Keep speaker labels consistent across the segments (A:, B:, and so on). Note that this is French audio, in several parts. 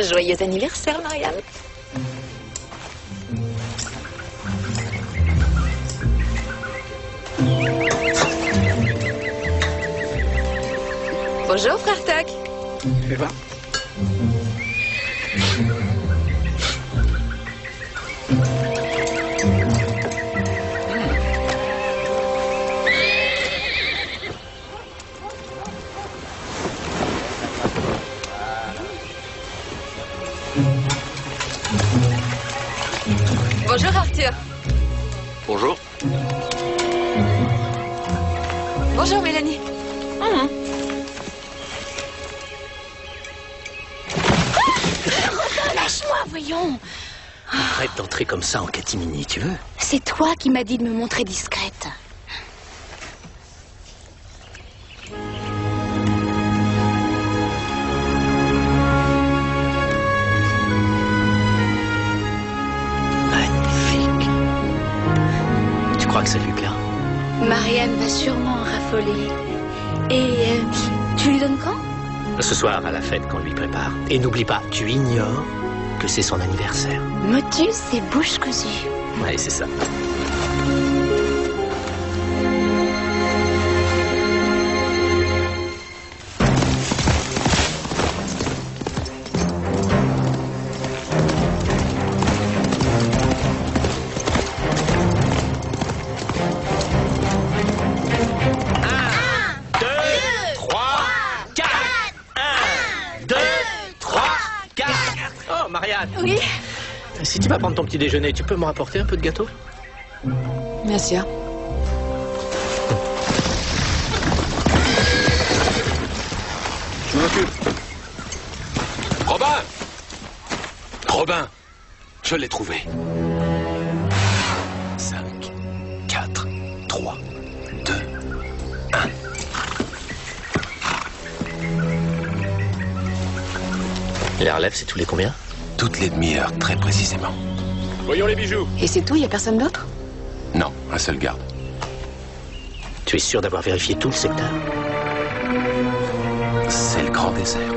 A: Joyeux anniversaire, Marianne. Bonjour, frère Tuck.
B: Fais voir.
A: Bonjour, Arthur.
B: Bonjour.
A: Bonjour, Mélanie.
C: Lâche-moi, voyons.
B: Arrête d'entrer comme ça en catimini, tu veux?
C: C'est toi qui m'as dit de me montrer discrète.
B: Magnifique. Tu crois que ça lui plaira?
C: Marianne va sûrement en raffoler. Et tu lui donnes quand?
B: Ce soir, à la fête qu'on lui prépare. Et n'oublie pas, tu ignores que c'est son anniversaire.
C: Motus et bouche cousue.
B: Ouais, c'est ça. Marianne.
C: Oui.
B: Si tu vas prendre ton petit déjeuner, tu peux me rapporter un peu de gâteau?
A: Bien sûr.
D: Je m'en occupe. Robin! Robin, je l'ai trouvé. 5, 4, 3, 2, 1.
B: Les relèves, c'est tous les combien?
D: Toutes les demi-heures, très précisément.
E: Voyons les bijoux.
A: Et c'est tout, il n'y a personne d'autre?
D: Non, un seul garde.
B: Tu es sûr d'avoir vérifié tout le secteur?
D: C'est le grand désert.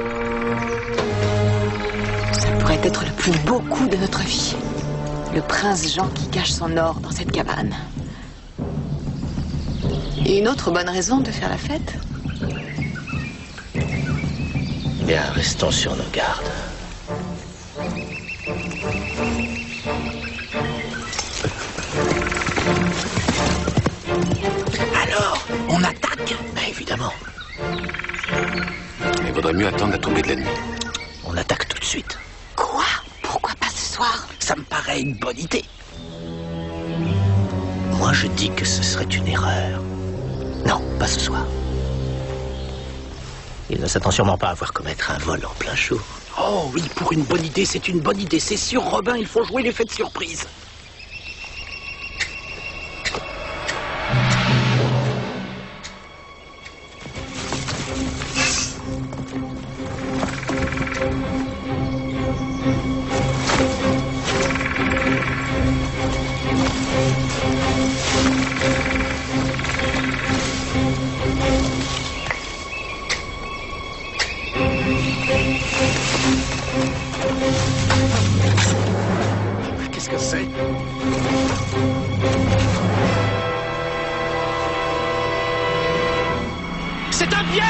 A: Ça pourrait être le plus beau coup de notre vie. Le prince Jean qui cache son or dans cette cabane. Et une autre bonne raison de faire la fête?
B: Bien, restons sur nos gardes. Alors, on attaque? Ben, évidemment.
D: Il vaudrait mieux attendre la tombée de la nuit.
B: On attaque tout de suite.
A: Quoi? Pourquoi pas ce soir?
B: Ça me paraît une bonne idée. Moi, je dis que ce serait une erreur. Non, pas ce soir. Il ne s'attend sûrement pas à voir commettre un vol en plein jour. Oh oui, pour une bonne idée, c'est une bonne idée. C'est sûr, Robin, il faut jouer l'effet de surprise. Qu'est-ce que c'est? C'est un piège!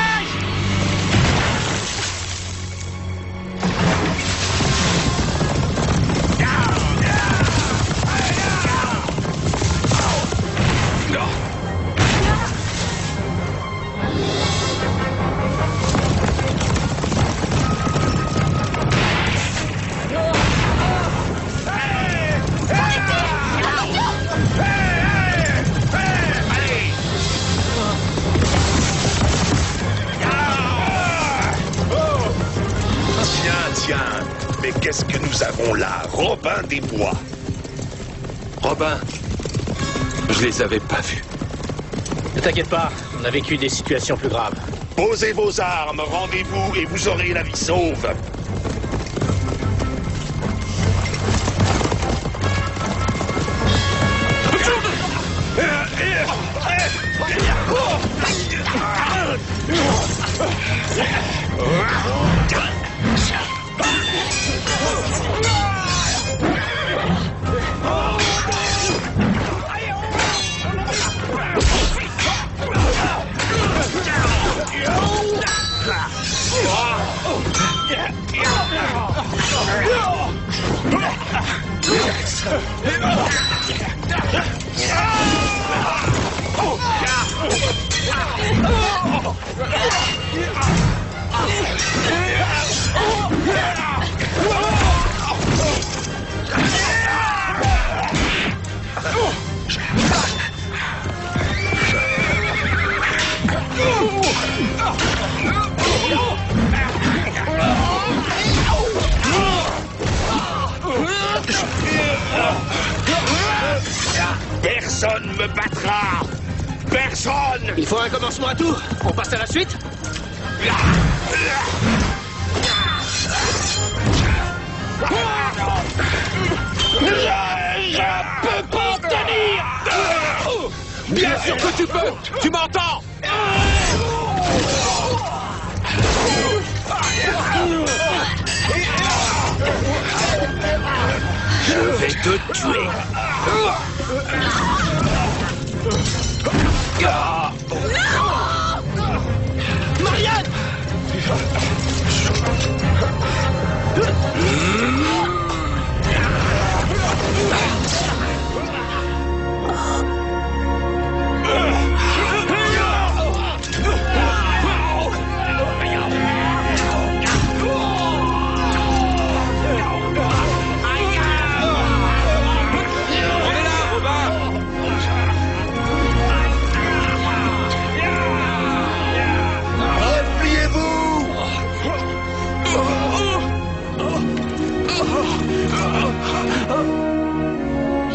E: Mais qu'est-ce que nous avons là? Robin des Bois.
D: Robin, je les avais pas vus.
B: Ne t'inquiète pas, on a vécu des situations plus graves.
E: Posez vos armes, rendez-vous et vous aurez la vie sauve. Personne me battra! Personne!
B: Il faut un commencement à tout. On passe à la suite?
E: Je peux pas tenir!
D: Bien sûr que tu peux! Tu m'entends?
E: Je vais te tuer!
B: Marianne!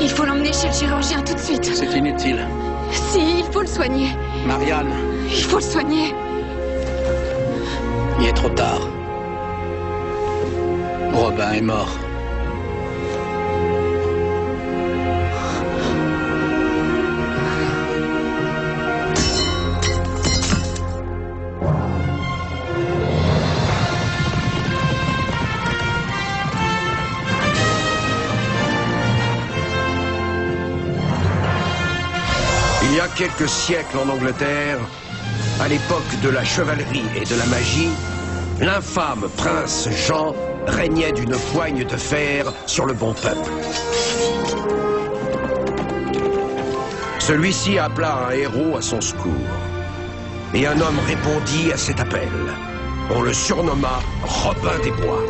A: Il faut l'emmener chez le chirurgien tout de suite.
B: C'est inutile.
A: Si, il faut le soigner.
B: Marianne,
A: Il faut le soigner.
B: il est trop tard. Robin est mort.
F: Il y a quelques siècles en Angleterre, à l'époque de la chevalerie et de la magie, l'infâme prince Jean régnait d'une poigne de fer sur le bon peuple. Celui-ci appela un héros à son secours. Et un homme répondit à cet appel. On le surnomma Robin des Bois.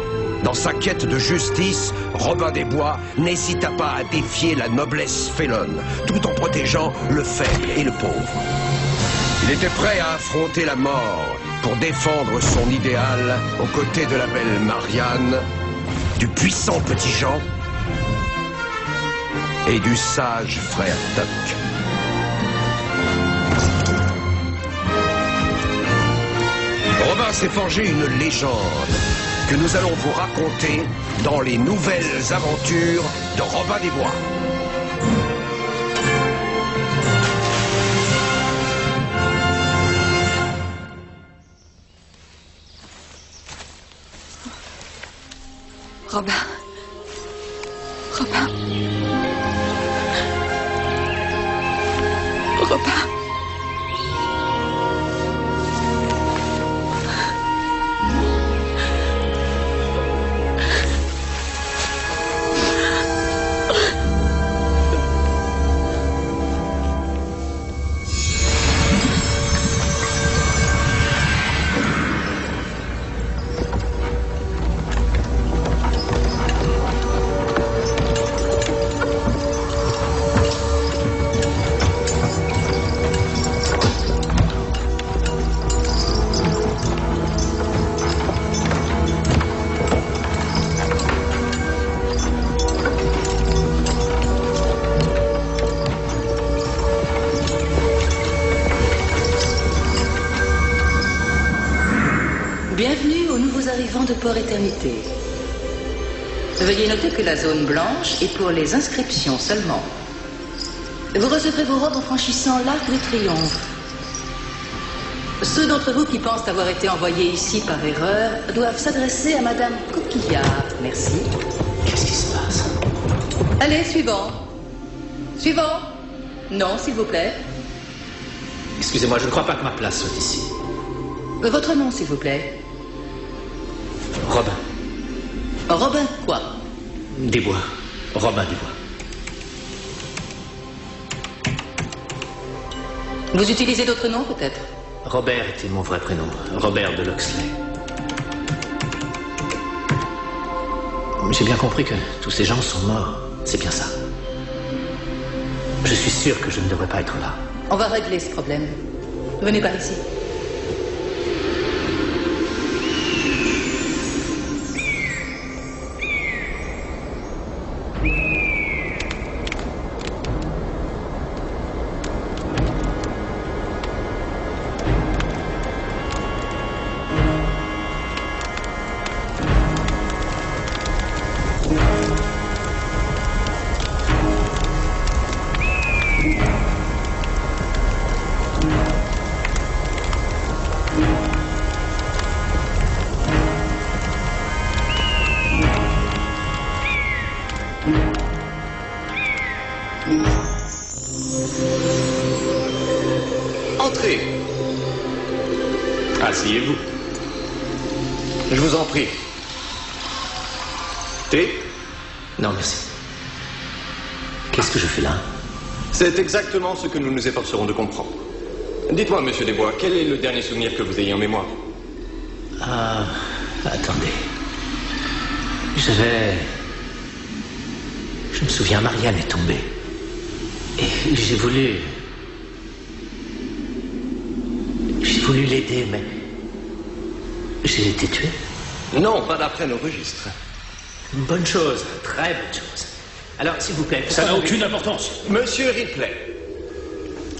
F: Dans sa quête de justice, Robin des Bois n'hésita pas à défier la noblesse félonne, tout en protégeant le faible et le pauvre. Il était prêt à affronter la mort pour défendre son idéal aux côtés de la belle Marianne, du puissant petit Jean et du sage frère Tuck. Robin s'est forgé une légende que nous allons vous raconter dans les nouvelles aventures de Robin des Bois.
A: Robin. Robin. Robin.
G: Bienvenue aux nouveaux arrivants de Port Éternité. Veuillez noter que la zone blanche est pour les inscriptions seulement. Vous recevrez vos robes en franchissant l'Arc de Triomphe. Ceux d'entre vous qui pensent avoir été envoyés ici par erreur doivent s'adresser à Madame Coquillard. Merci.
B: Qu'est-ce qui se passe?
G: Allez, suivant. Suivant. Non, s'il vous plaît.
B: Excusez-moi, je ne crois pas que ma place soit ici.
G: Votre nom, s'il vous plaît.
B: Robin.
G: Robin quoi?
B: Des Bois. Robin des Bois.
G: Vous utilisez d'autres noms, peut-être?
B: Robert était mon vrai prénom. Robert de Loxley. J'ai bien compris que tous ces gens sont morts. C'est bien ça. Je suis sûr que je ne devrais pas être là.
G: On va régler ce problème. Venez par ici.
H: Entrez. Asseyez-vous. Je vous en prie. Thé?
B: Non, merci. Qu'est-ce que je fais là?
H: C'est exactement ce que nous nous efforcerons de comprendre. Dites-moi, monsieur Desbois, quel est le dernier souvenir que vous ayez en mémoire?
B: Ah, attendez. Je me souviens, Marianne est tombée. Et j'ai voulu l'aider, mais j'ai été tué.
H: Non, pas d'après nos registres.
B: Une bonne chose, très bonne chose. Alors, s'il vous plaît...
D: Ça n'a aucune importance.
H: Monsieur Ripley.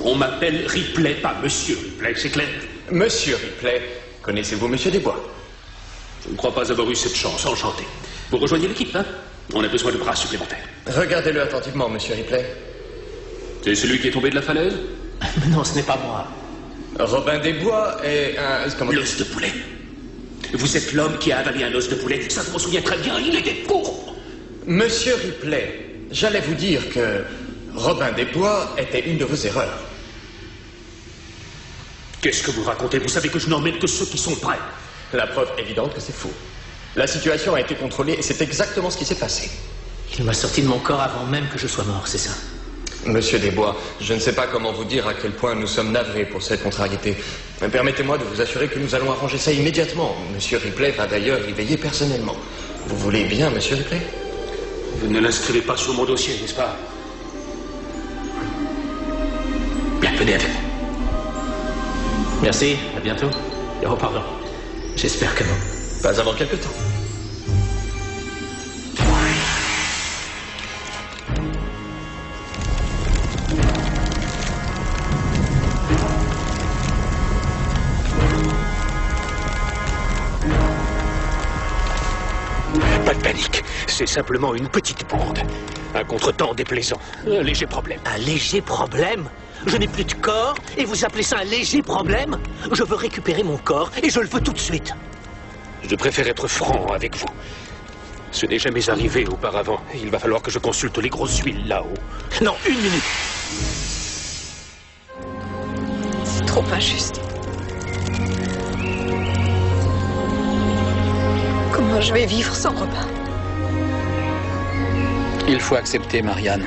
D: On m'appelle Ripley, pas Monsieur Ripley, c'est clair.
H: Monsieur Ripley, connaissez-vous monsieur Desbois?
D: Je ne crois pas avoir eu cette chance, enchanté. Vous rejoignez l'équipe, hein? On a besoin de bras supplémentaires.
H: Regardez-le attentivement, monsieur Ripley.
D: C'est celui qui est tombé de la falaise?
B: Non, ce n'est pas moi.
H: Robin Desbois est un...
D: L'os de poulet. Vous êtes l'homme qui a avalé un os de poulet. Ça, je m'en souviens très bien. Il était pourpre.
H: Monsieur Ripley, j'allais vous dire que Robin Desbois était une de vos erreurs.
D: Qu'est-ce que vous racontez? Vous savez que je n'emmène que ceux qui sont prêts.
H: La preuve évidente que c'est faux. La situation a été contrôlée et c'est exactement ce qui s'est passé.
B: Il m'a sorti de mon corps avant même que je sois mort, c'est ça?
H: Monsieur Desbois, je ne sais pas comment vous dire à quel point nous sommes navrés pour cette contrariété. Permettez-moi de vous assurer que nous allons arranger ça immédiatement. Monsieur Ripley va d'ailleurs y veiller personnellement. Vous voulez bien, monsieur Ripley?
D: Vous ne l'inscrivez pas sur mon dossier, n'est-ce pas? Bien, venez avec moi.
B: Merci, à bientôt. Oh, pardon. J'espère que non.
H: Pas avant quelque temps.
D: Pas de panique. C'est simplement une petite bourde. Un contretemps déplaisant. Un léger problème.
B: Un léger problème? Je n'ai plus de corps et vous appelez ça un léger problème? Je veux récupérer mon corps et je le veux tout de suite.
D: Je préfère être franc avec vous. Ce n'est jamais arrivé auparavant. Il va falloir que je consulte les grosses huiles là-haut.
B: Non, une minute.
A: C'est trop injuste. Comment je vais vivre sans Robin?
I: Il faut accepter, Marianne.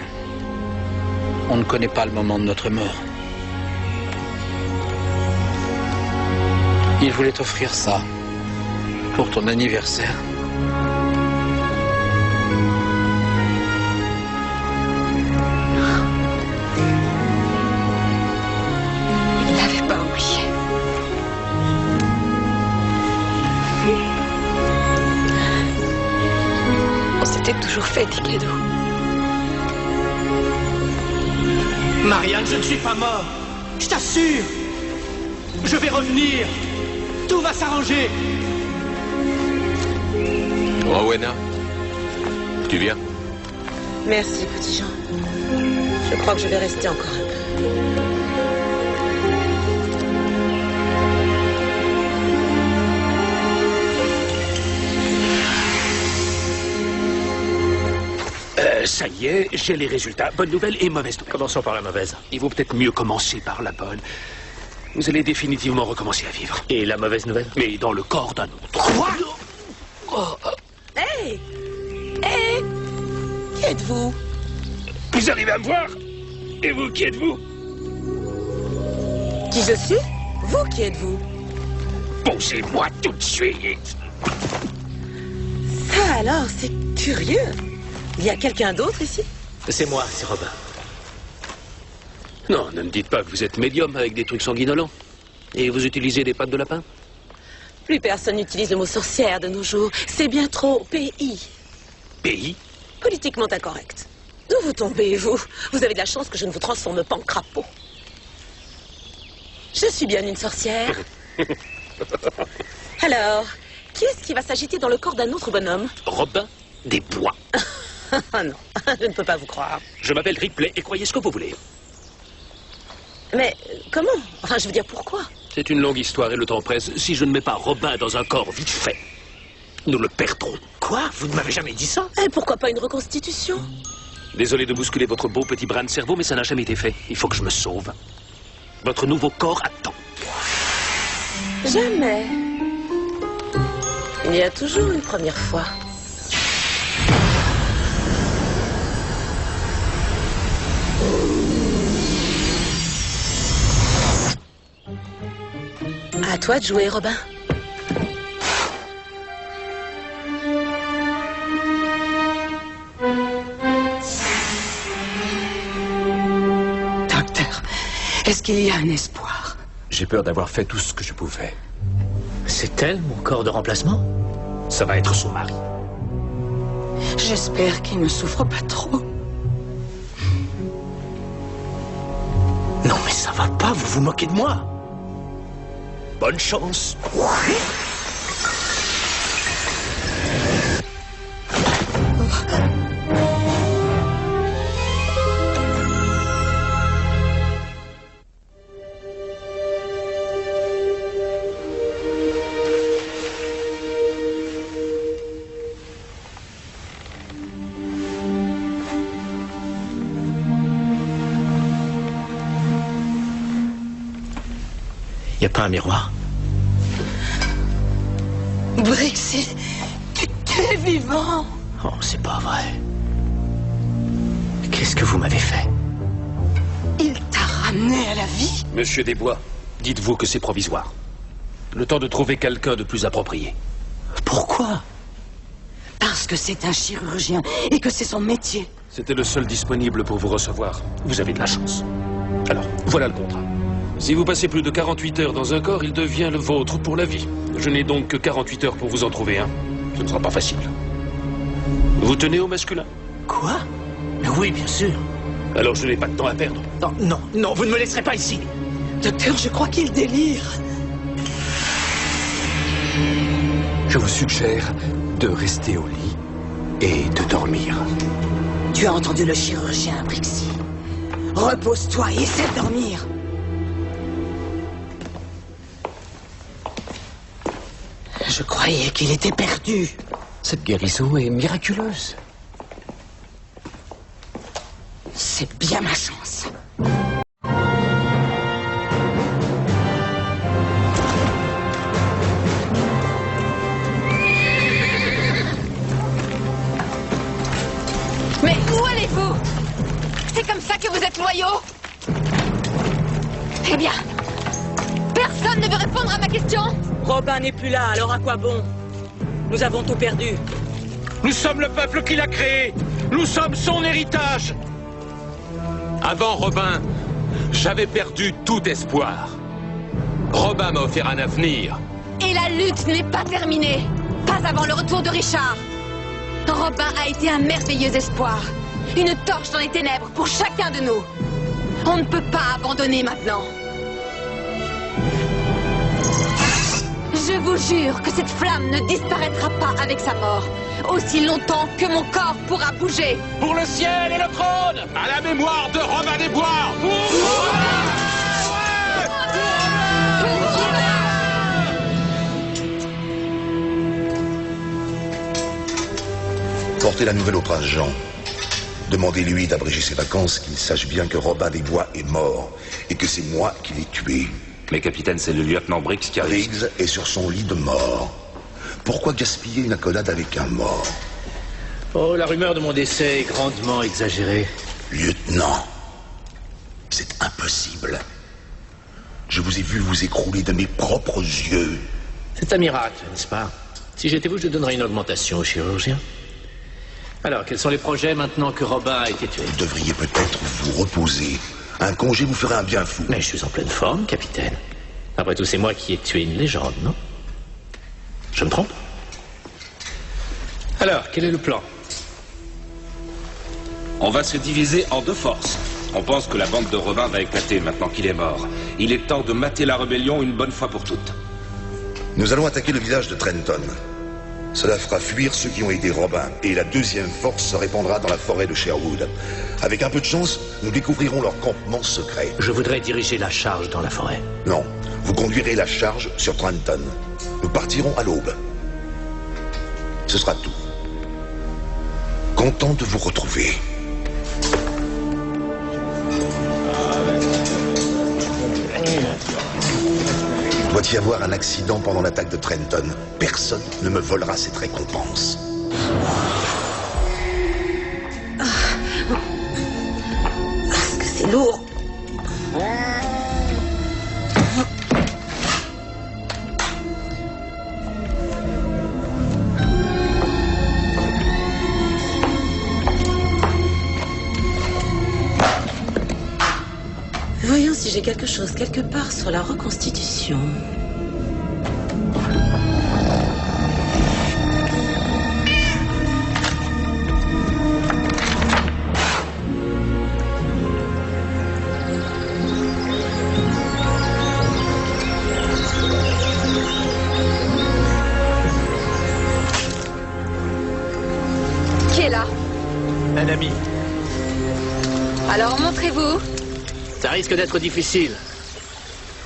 I: On ne connaît pas le moment de notre mort. Il voulait t'offrir ça pour ton anniversaire.
A: Il n'avait pas oublié. On s'était toujours fait des cadeaux.
B: Marianne, je ne suis pas mort. Je t'assure. Je vais revenir. Tout va s'arranger.
J: Rowena, tu viens?
K: Merci, petit Jean. Je crois que je vais rester encore un peu.
D: Ça y est, j'ai les résultats. Bonne nouvelle et mauvaise nouvelle.
B: Commençons par la mauvaise.
D: Il vaut peut-être mieux commencer par la bonne. Vous allez définitivement recommencer à vivre.
B: Et la mauvaise nouvelle?
D: Mais dans le corps d'un autre. Quoi?
K: Hey! Hey! Qui êtes-vous?
D: Vous arrivez à me voir? Et vous, qui êtes-vous?
K: Qui je suis? Vous, qui êtes-vous?
D: Posez-moi tout de suite.
K: Ça alors, c'est curieux. Il y a quelqu'un d'autre ici?
B: C'est moi, c'est Robin.
D: Non, ne me dites pas que vous êtes médium avec des trucs sanguinolents. Et vous utilisez des pattes de lapin?
K: Plus personne n'utilise le mot sorcière de nos jours. C'est bien trop pays.
D: Pays?
K: Politiquement incorrect. D'où vous tombez, vous? Vous avez de la chance que je ne vous transforme pas en crapaud. Je suis bien une sorcière. Alors, qui est-ce qui va s'agiter dans le corps d'un autre bonhomme?
D: Robin des Bois.
K: Ah non, je ne peux pas vous croire.
D: Je m'appelle Ripley et croyez ce que vous voulez.
K: Mais comment? Enfin, je veux dire, pourquoi?
D: C'est une longue histoire et le temps presse. Si je ne mets pas Robin dans un corps vite fait, nous le perdrons.
B: Quoi? Vous ne m'avez jamais dit ça?
K: Et pourquoi pas une reconstitution?
D: Désolé de bousculer votre beau petit brin de cerveau, mais ça n'a jamais été fait. Il faut que je me sauve. Votre nouveau corps attend.
K: Jamais. Il y a toujours une première fois. À toi de jouer, Robin.
A: Docteur, est-ce qu'il y a un espoir?
F: J'ai peur d'avoir fait tout ce que je pouvais.
B: C'est elle, mon corps de remplacement?
D: Ça va être son mari.
A: J'espère qu'il ne souffre pas trop.
B: Non, mais ça va pas, vous vous moquez de moi. Bonne chance. Y a pas un miroir?
A: Brixie, tu es vivant.
B: Oh, c'est pas vrai. Qu'est-ce que vous m'avez fait?
A: Il t'a ramené à la vie.
D: Monsieur Desbois, dites-vous que c'est provisoire. Le temps de trouver quelqu'un de plus approprié.
B: Pourquoi?
A: Parce que c'est un chirurgien et que c'est son métier.
D: C'était le seul disponible pour vous recevoir. Vous avez de la chance. Alors, voilà le contrat. Si vous passez plus de 48 heures dans un corps, il devient le vôtre pour la vie. Je n'ai donc que 48 heures pour vous en trouver un. Ce ne sera pas facile. Vous tenez au masculin?
B: Quoi? Mais oui, bien sûr.
D: Alors je n'ai pas de temps à perdre.
B: Non, non, non, vous ne me laisserez pas ici.
A: Docteur, je crois qu'il délire.
F: Je vous suggère de rester au lit et de dormir.
A: Tu as entendu le chirurgien, Brixie. Repose-toi et essaie de dormir. Je croyais qu'il était perdu.
F: Cette guérison est miraculeuse.
A: C'est bien ma chance.
C: Mais où allez-vous? C'est comme ça que vous êtes loyaux? Eh bien, personne ne veut répondre à ma question?
K: Robin n'est plus là, alors à quoi bon? Nous avons tout perdu.
D: Nous sommes le peuple qui l'a créé. Nous sommes son héritage.
J: Avant Robin, j'avais perdu tout espoir. Robin m'a offert un avenir.
C: Et la lutte n'est pas terminée. Pas avant le retour de Richard. Robin a été un merveilleux espoir. Une torche dans les ténèbres pour chacun de nous. On ne peut pas abandonner maintenant. Je vous jure que cette flamme ne disparaîtra pas avec sa mort. Aussi longtemps que mon corps pourra bouger.
D: Pour le ciel et le trône.
J: À la mémoire de Robin des Bois.
E: Portez la nouvelle au prince Jean. Demandez-lui d'abréger ses vacances, qu'il sache bien que Robin des Bois est mort et que c'est moi qui l'ai tué.
J: Mais capitaine, c'est le lieutenant Briggs qui arrive.
E: Briggs est sur son lit de mort. Pourquoi gaspiller une accolade avec un mort?
B: Oh, la rumeur de mon décès est grandement exagérée.
E: Lieutenant, c'est impossible. Je vous ai vu vous écrouler de mes propres yeux.
B: C'est un miracle, n'est-ce pas? Si j'étais vous, je donnerais une augmentation au chirurgien. Alors, quels sont les projets maintenant que Robin a été tué?
E: Vous devriez peut-être vous reposer. Un congé vous ferait un bien fou.
B: Mais je suis en pleine forme, capitaine. Après tout, c'est moi qui ai tué une légende, non? Je me trompe? Alors, quel est le plan?
J: On va se diviser en deux forces. On pense que la bande de Robin va éclater maintenant qu'il est mort. Il est temps de mater la rébellion une bonne fois pour toutes.
E: Nous allons attaquer le village de Trenton. Cela fera fuir ceux qui ont aidé Robin, et la deuxième force se répandra dans la forêt de Sherwood. Avec un peu de chance, nous découvrirons leur campement secret.
B: Je voudrais diriger la charge dans la forêt.
E: Non, vous conduirez la charge sur Trenton. Nous partirons à l'aube. Ce sera tout. Content de vous retrouver. Il doit y avoir un accident pendant l'attaque de Trenton. Personne ne me volera cette récompense.
K: Est-ce que c'est lourd? Voyons si j'ai quelque chose quelque part sur la reconstitution.
C: Qui est là?
B: Un ami.
C: Alors montrez-vous.
B: Ça risque d'être difficile.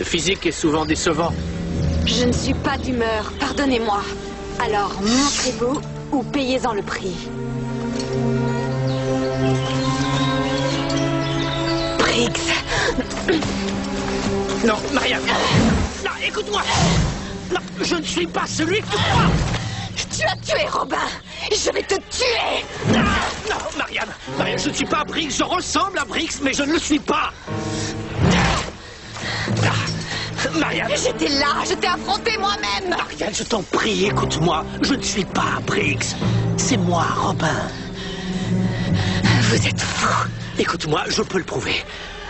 B: Le physique est souvent décevant.
C: Je ne suis pas d'humeur, pardonnez-moi. Alors montrez-vous ou payez-en le prix. Briggs.
B: Non, Marianne. Non, écoute-moi. Non, je ne suis pas celui que tu crois.
C: Tu as tué Robin. Je vais te tuer.
B: Non, Marianne. Marianne, je ne suis pas Briggs. Je ressemble à Briggs, mais je ne le suis pas. Marianne.
C: J'étais là, je t'ai affronté moi-même.
B: Marianne, je t'en prie, écoute-moi. Je ne suis pas Briggs. C'est moi, Robin.
C: Vous êtes fou.
B: Écoute-moi, je peux le prouver.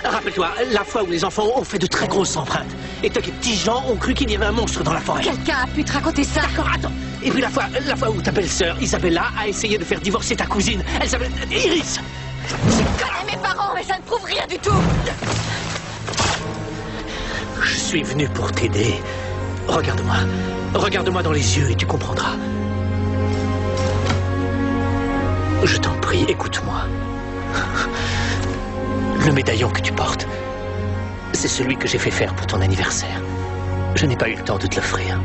B: Rappelle-toi, la fois où les enfants ont fait de très grosses empreintes et que les petits gens ont cru qu'il y avait un monstre dans la forêt.
C: Quelqu'un a pu te raconter ça?
B: D'accord, attends. Et puis la fois où ta belle-sœur, Isabella, a essayé de faire divorcer ta cousine. Elle s'appelle Iris.
C: Je connais mes parents, mais ça ne prouve rien du tout.
B: Je suis venu pour t'aider. Regarde-moi. Regarde-moi dans les yeux et tu comprendras. Je t'en prie, écoute-moi. Le médaillon que tu portes, c'est celui que j'ai fait faire pour ton anniversaire. Je n'ai pas eu le temps de te l'offrir.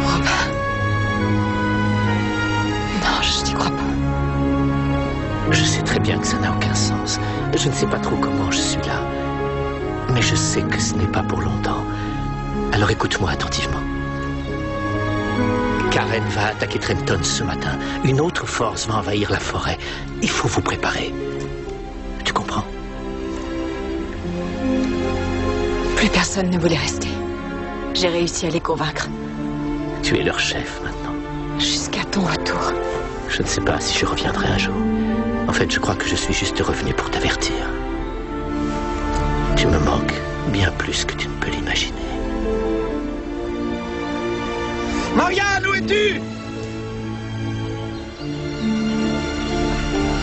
C: Robin. Non, je n'y crois pas.
B: Je sais très bien que ça n'a aucun sens. Je ne sais pas trop comment je suis là. Mais je sais que ce n'est pas pour longtemps. Alors écoute-moi attentivement. Karen va attaquer Trenton ce matin. Une autre force va envahir la forêt. Il faut vous préparer. Tu comprends?
C: Plus personne ne voulait rester. J'ai réussi à les convaincre.
B: Tu es leur chef maintenant.
C: Jusqu'à ton retour.
B: Je ne sais pas si je reviendrai un jour. En fait, je crois que je suis juste revenu pour t'avertir. Tu me manques bien plus que tu ne peux l'imaginer.
F: Marianne, où es-tu?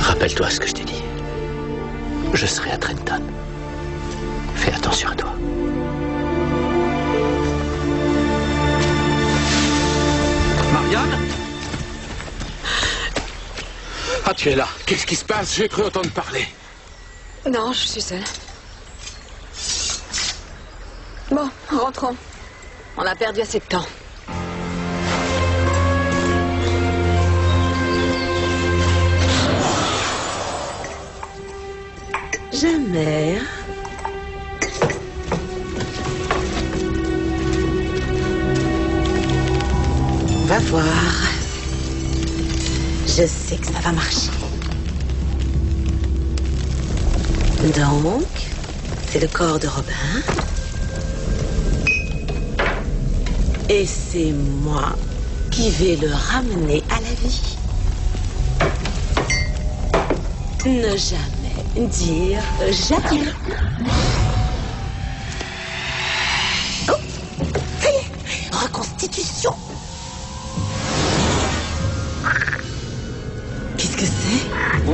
B: Rappelle-toi ce que je t'ai dit. Je serai à Trenton. Fais attention à toi.
F: Marianne?
J: Ah, tu es là. Qu'est-ce qui se passe? J'ai cru entendre parler.
C: Non, je suis seule. Bon, rentrons. On a perdu assez de temps.
K: Jamais. On va voir. Je sais que ça va marcher. Donc, c'est le corps de Robin. Et c'est moi qui vais le ramener à la vie. Ne jamais dire jamais. Oh, ça y est, reconstitution. Qu'est-ce que c'est?
B: Oh,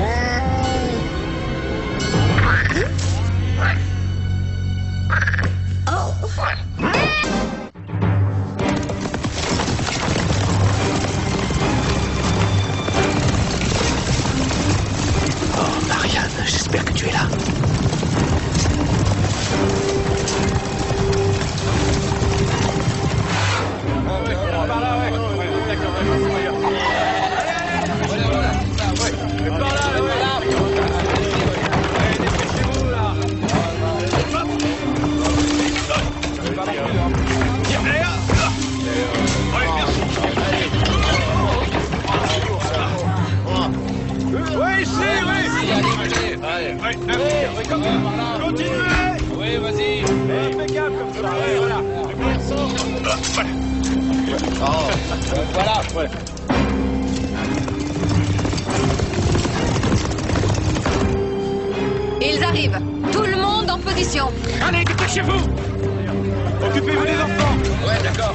B: Marianne, j'espère que tu es là.
L: Oui, vas-y. Impeccable comme ça. Voilà. Voilà.
C: Ils arrivent. Tout le monde en position.
L: Allez, dépêchez-vous. Occupez-vous des enfants. Ouais, d'accord.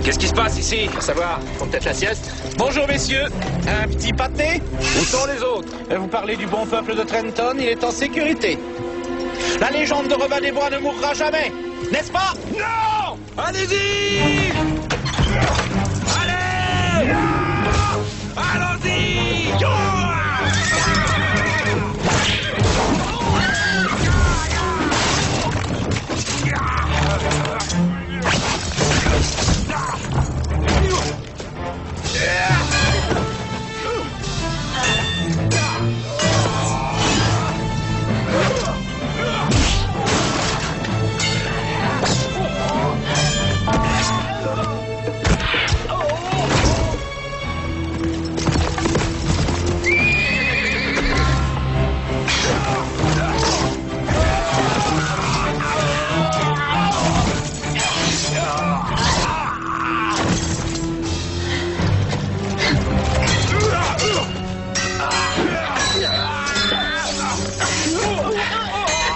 J: Qu'est-ce qui se passe ici? À savoir, faut peut-être la sieste?
I: Bonjour messieurs, un petit pâté?
J: Où sont les autres?
I: Vous parlez du bon peuple de Trenton, il est en sécurité. La légende de Robin des Bois ne mourra jamais, n'est-ce pas?
L: Non!
J: Allez-y! Allez! Allons-y!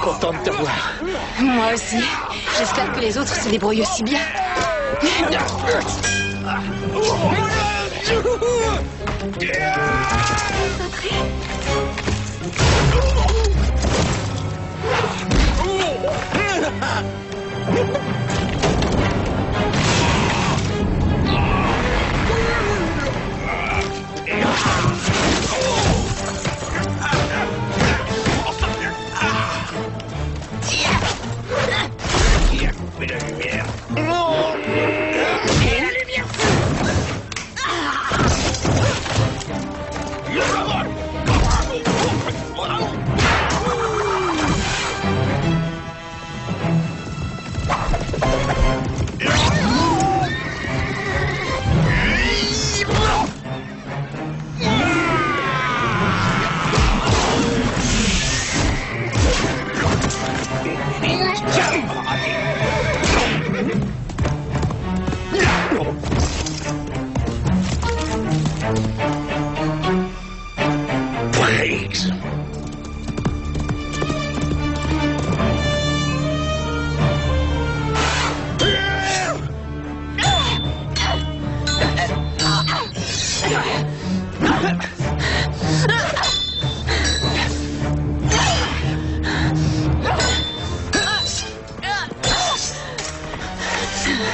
B: Content de te voir.
C: Moi aussi. J'espère que les autres se débrouillent aussi bien.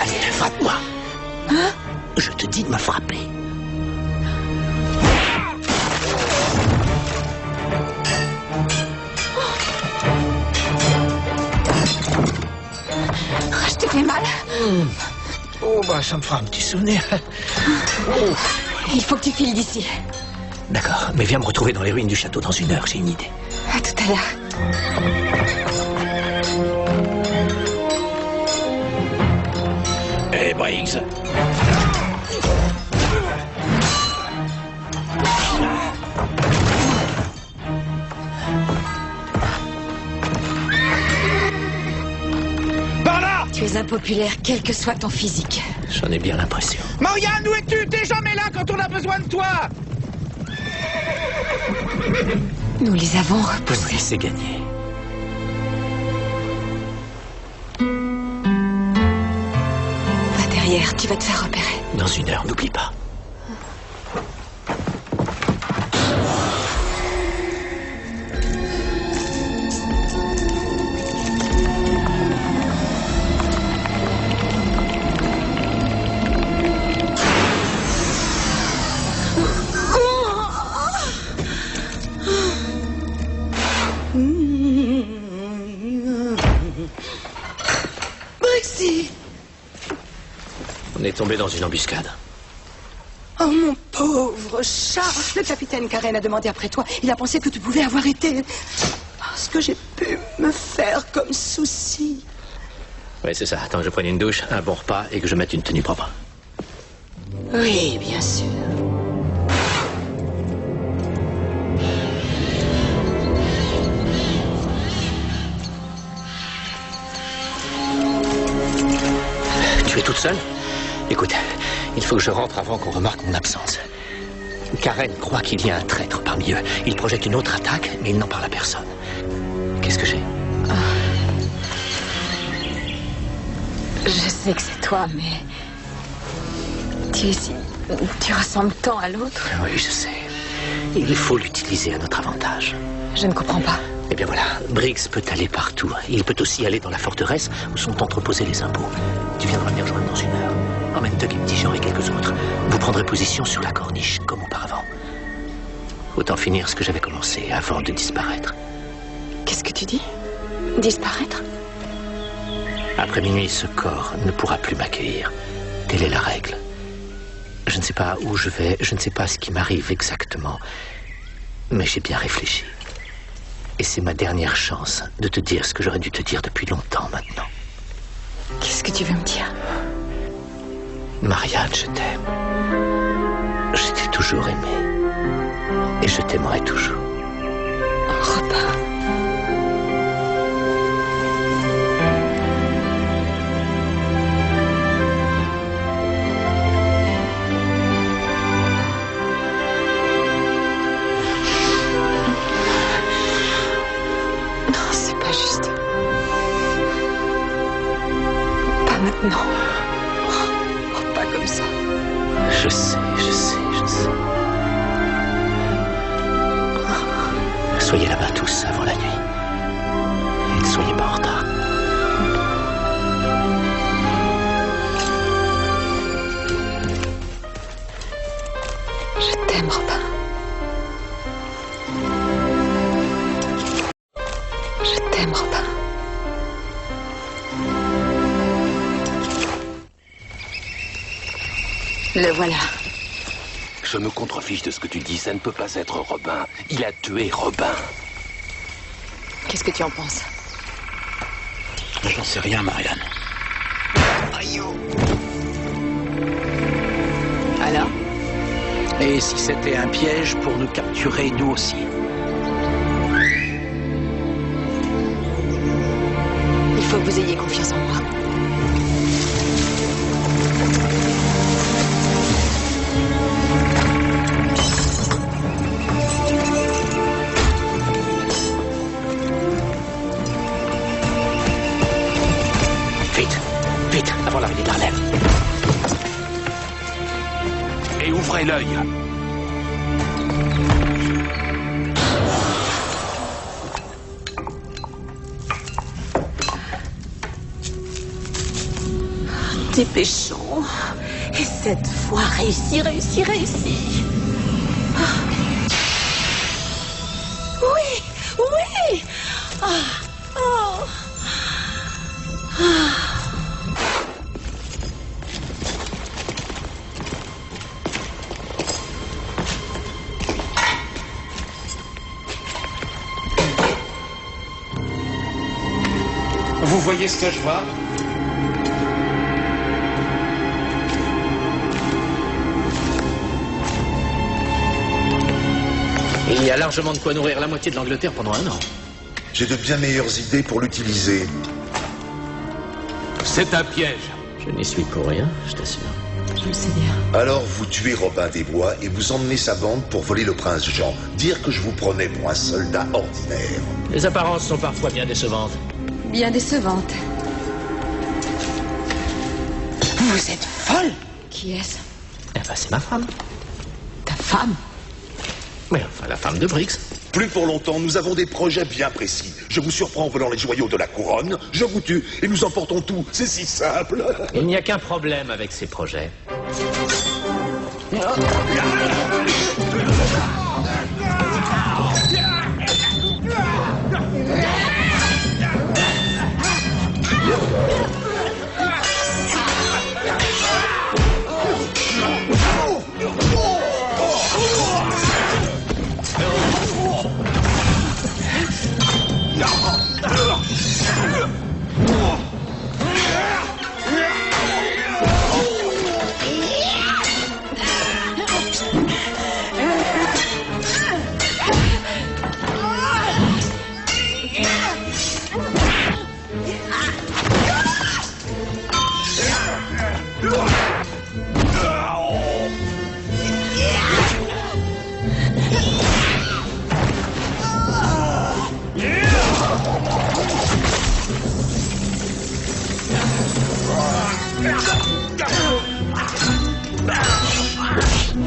B: Allez, frappe-moi.
C: Hein?
B: Je te dis de me frapper.
C: Je t'ai fait mal.
B: Oh, bah, ça me fera un petit souvenir.
C: Oh. Il faut que tu files d'ici.
B: D'accord, mais viens me retrouver dans les ruines du château dans 1 heure, j'ai une idée.
C: À tout à l'heure.
I: Hé, Briggs. Par là!
C: Tu es impopulaire, quel que soit ton physique.
B: J'en ai bien l'impression.
I: Morgane, où es-tu? T'es jamais là quand on a besoin de toi!
C: Nous les avons repoussés.
B: Oui, c'est gagné.
C: Va derrière, tu vas te faire repérer.
B: Dans 1 heure, n'oublie pas.
K: Brixie!
B: On est tombé dans une embuscade.
K: Oh, mon pauvre chat! Le capitaine Karen a demandé après toi. Il a pensé que tu pouvais avoir été... ce que j'ai pu me faire comme souci.
B: Oui, c'est ça. Attends que je prenne une douche, un bon repas et que je mette une tenue propre.
K: Oui, bien sûr.
B: Tu es toute seule? Écoute, il faut que je rentre avant qu'on remarque mon absence. Karen croit qu'il y a un traître parmi eux. Il projette une autre attaque, mais il n'en parle à personne. Qu'est-ce que j'ai?
C: Je sais que c'est toi, mais... Tu ressembles tant à l'autre.
B: Oui, je sais. Il faut l'utiliser à notre avantage.
C: Je ne comprends pas.
B: Eh bien voilà, Briggs peut aller partout. Il peut aussi aller dans la forteresse où sont entreposés les impôts. Tu viendras me rejoindre dans 1 heure. Emmène Tug et Petit Jean et quelques autres. Vous prendrez position sur la corniche, comme auparavant. Autant finir ce que j'avais commencé avant de disparaître.
C: Qu'est-ce que tu dis? Disparaître?
B: Après minuit, ce corps ne pourra plus m'accueillir. Telle est la règle. Je ne sais pas où je vais, je ne sais pas ce qui m'arrive exactement. Mais j'ai bien réfléchi. Et c'est ma dernière chance de te dire ce que j'aurais dû te dire depuis longtemps maintenant.
C: Qu'est-ce que tu veux me dire?
B: Marianne, je t'aime. Je t'ai toujours aimé. Et je t'aimerai toujours.
C: Robin. Non, c'est pas juste. Pas maintenant. Oh, pas comme ça.
B: Je sais, je sais, je sais. Soyez là-bas tous avant la nuit. Et ne soyez pas en retard.
C: Je t'aime, Robin. Je t'aime, Robin. Le voilà.
J: Je me contrefiche de ce que tu dis, ça ne peut pas être Robin. Il a tué Robin.
C: Qu'est-ce que tu en penses?
I: J'en sais rien, Marianne.
C: Alors?
I: Et si c'était un piège pour nous capturer, nous aussi?
C: Il faut que vous ayez confiance en moi.
B: Vite, avant l'arrivée d'Harlem.
J: Et ouvrez l'œil.
K: Dépêchons. Et cette fois, réussi. Oui.
H: Vous voyez ce que je vois?
B: Et il y a largement de quoi nourrir la moitié de l'Angleterre pendant 1 an.
E: J'ai de bien meilleures idées pour l'utiliser.
J: C'est un piège.
B: Je n'y suis pour rien, je t'assure.
C: Je le sais bien.
E: Alors vous tuez Robin des Bois et vous emmenez sa bande pour voler le prince Jean. Dire que je vous prenais pour un soldat ordinaire.
B: Les apparences sont parfois bien décevantes.
C: Bien décevante.
K: Vous êtes folle!
C: Qui est-ce?
B: Eh ben, c'est ma femme.
C: Ta femme?
B: Mais enfin, la femme de Briggs.
E: Plus pour longtemps, nous avons des projets bien précis. Je vous surprends en volant les joyaux de la couronne, je vous tue et nous emportons tout. C'est si simple.
B: Il n'y a qu'un problème avec ces projets.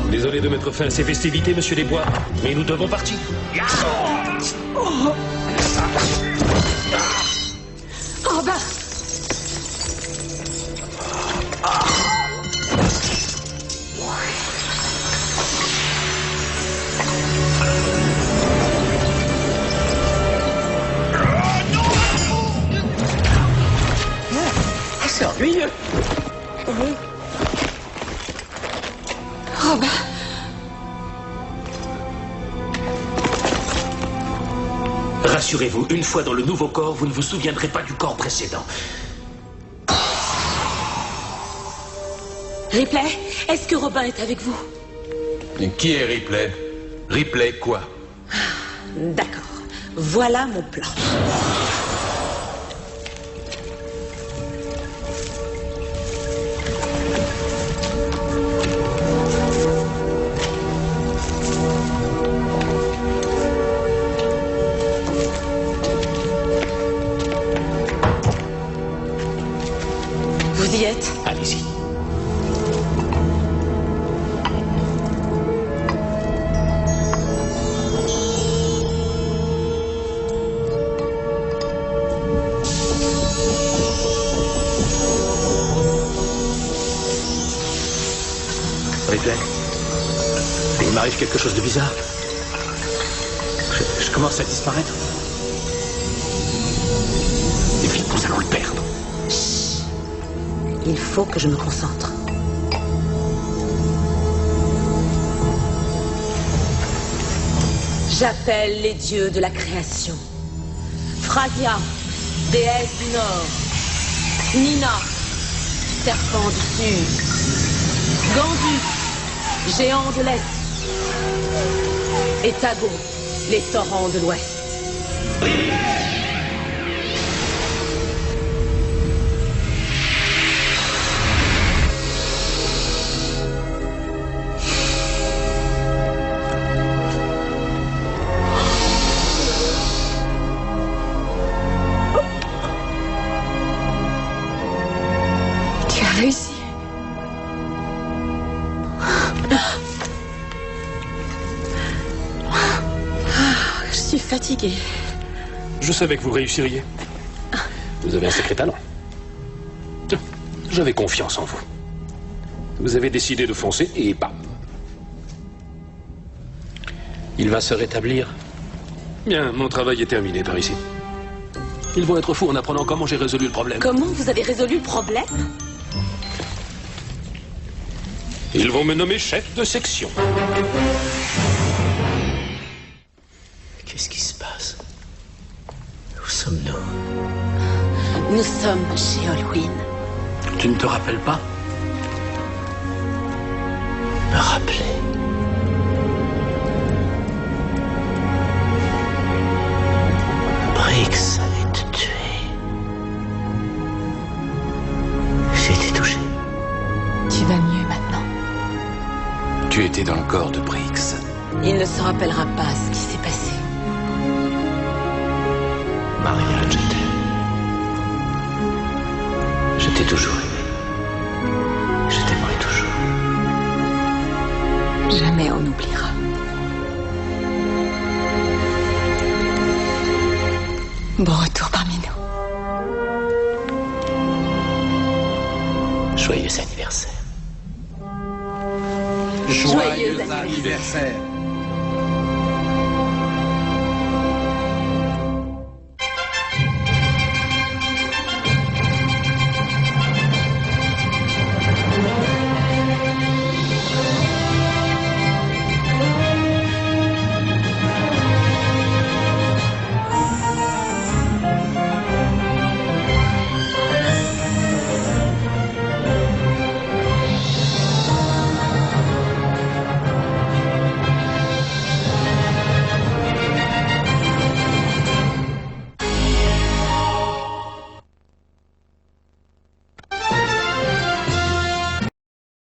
D: Désolé de mettre fin à ces festivités, monsieur Desbois, mais nous devons partir.
C: Robin!
B: C'est ennuyeux.
C: Robin!
D: Rassurez-vous, une fois dans le nouveau corps, vous ne vous souviendrez pas du corps précédent.
K: Ripley, est-ce que Robin est avec vous?
J: Qui est Ripley? Ripley quoi?
K: D'accord. Voilà mon plan. Vous y êtes?
B: Allez-y. Ripley, il m'arrive quelque chose de bizarre. Je commence à disparaître. Et vite, nous allons le perdre.
K: Il faut que je me concentre. J'appelle les dieux de la création. Phrasia, déesse du Nord. Nina, serpent du Sud. Gandus, géant de l'Est. Et Tago, les torrents de l'Ouest.
C: Tu as réussi. Je suis fatiguée.
D: Je savais que vous réussiriez. Vous avez un sacré talent. J'avais confiance en vous. Vous avez décidé de foncer et bam.
B: Il va se rétablir.
D: Bien, mon travail est terminé par ici. Ils vont être fous en apprenant comment j'ai résolu le problème.
K: Comment vous avez résolu le problème?
D: Ils vont me nommer chef de section.
B: Qu'est-ce qui se passe? Où sommes-nous?
A: Nous sommes chez Olwyn.
B: Tu ne te rappelles pas? Me rappeler. Briggs allait te tuer. J'ai été touché.
A: Tu vas mieux maintenant.
M: Tu étais dans le corps de Briggs.
A: Il ne se rappellera pas ce qui s'est passé.
B: Marianne, je t'aime. Je t'ai toujours aimé. Je t'aimerai toujours.
A: Jamais on n'oubliera. Bon retour parmi nous.
B: Joyeux anniversaire.
I: Joyeux anniversaire.